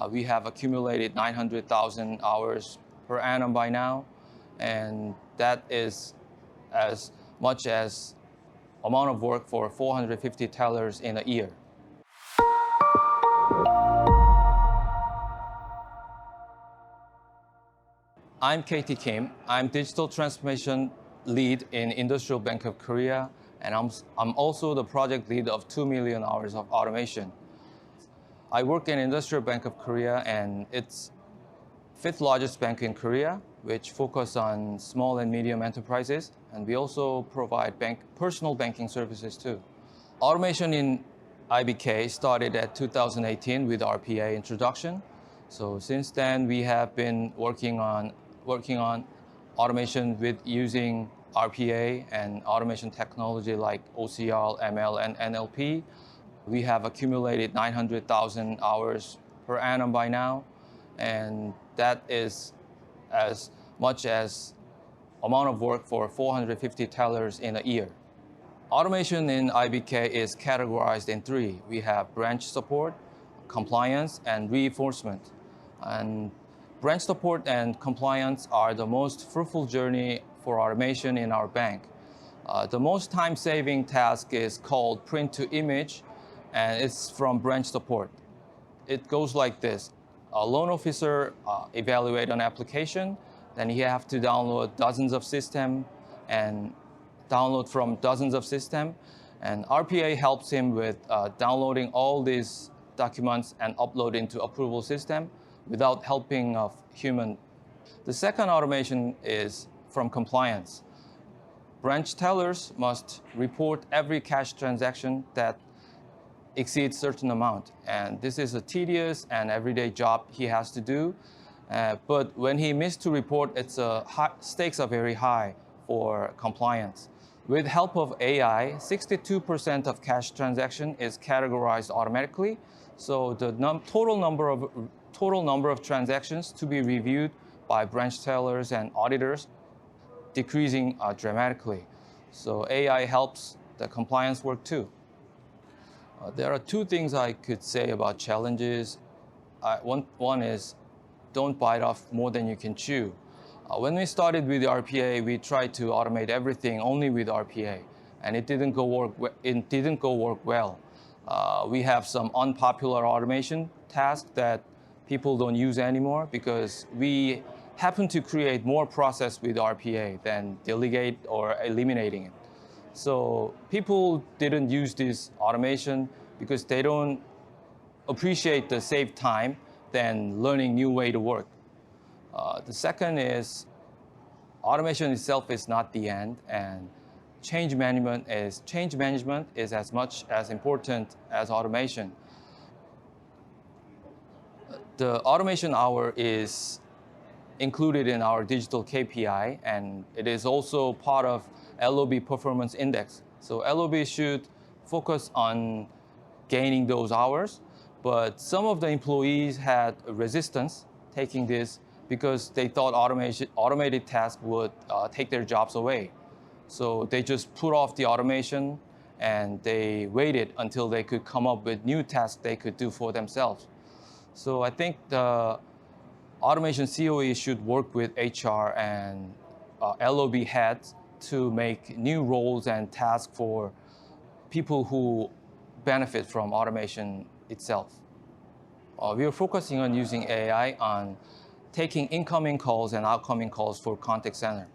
We have accumulated 900,000 hours per annum by now, and that is as much as amount of work for 450 tellers in a year. I'm KT Kim. I'm Digital Transformation Lead in Industrial Bank of Korea, and I'm also the project lead of 2 million hours of automation. I work in Industrial Bank of Korea, and it's fifth largest bank in Korea, which focus on small and medium enterprises, and we also provide personal banking services too. Automation in IBK started at 2018 with RPA introduction. So since then, we have been working on automation with using RPA and automation technology like OCR, ML, and NLP. We have accumulated 900,000 hours per annum by now, and that is as much as amount of work for 450 tellers in a year. Automation in IBK is categorized in three. We have branch support, compliance, and reinforcement. And branch support and compliance are the most fruitful journey for automation in our bank. The most time-saving task is called print to image, and it's from branch support. It goes like this. A loan officer evaluate an application, then he have to download dozens of systems and download from dozens of systems, and RPA helps him with downloading all these documents and upload into approval system without helping of human. The second automation is from compliance. Branch tellers must report every cash transaction that exceeds certain amount, and this is a tedious and everyday job he has to do. But when he missed to report, stakes are very high for compliance. With help of AI, 62% of cash transaction is categorized automatically, so the total number of transactions to be reviewed by branch tellers and auditors decreasing dramatically. So AI helps the compliance work too. There are two things I could say about challenges. One is don't bite off more than you can chew. When we started with RPA, we tried to automate everything only with RPA, and it didn't go work well. We have some unpopular automation tasks that people don't use anymore because we happen to create more process with RPA than delegate or eliminating it. So people didn't use this automation because they don't appreciate the saved time than learning new way to work. The second is automation itself is not the end, and change management is as much as important as automation. The automation hour is included in our digital KPI, and it is also part of LOB performance index. So LOB should focus on gaining those hours, but some of the employees had resistance taking this because they thought automated tasks would take their jobs away. So they just put off the automation and they waited until they could come up with new tasks they could do for themselves. So I think the automation COE should work with HR and LOB heads to make new roles and tasks for people who benefit from automation itself. We are focusing on using AI on taking incoming calls and outgoing calls for contact center.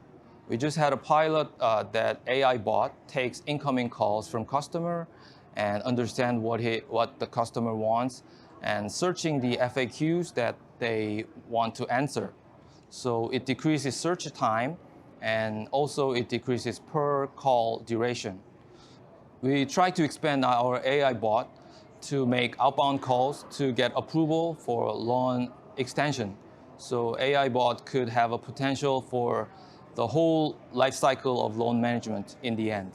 We just had a pilot that AI bot takes incoming calls from customer and understand what the customer wants and searching the FAQs that they want to answer. So it decreases search time and also it decreases per call duration. We try to expand our AI bot to make outbound calls to get approval for loan extension. So AI bot could have a potential for the whole life cycle of loan management in the end.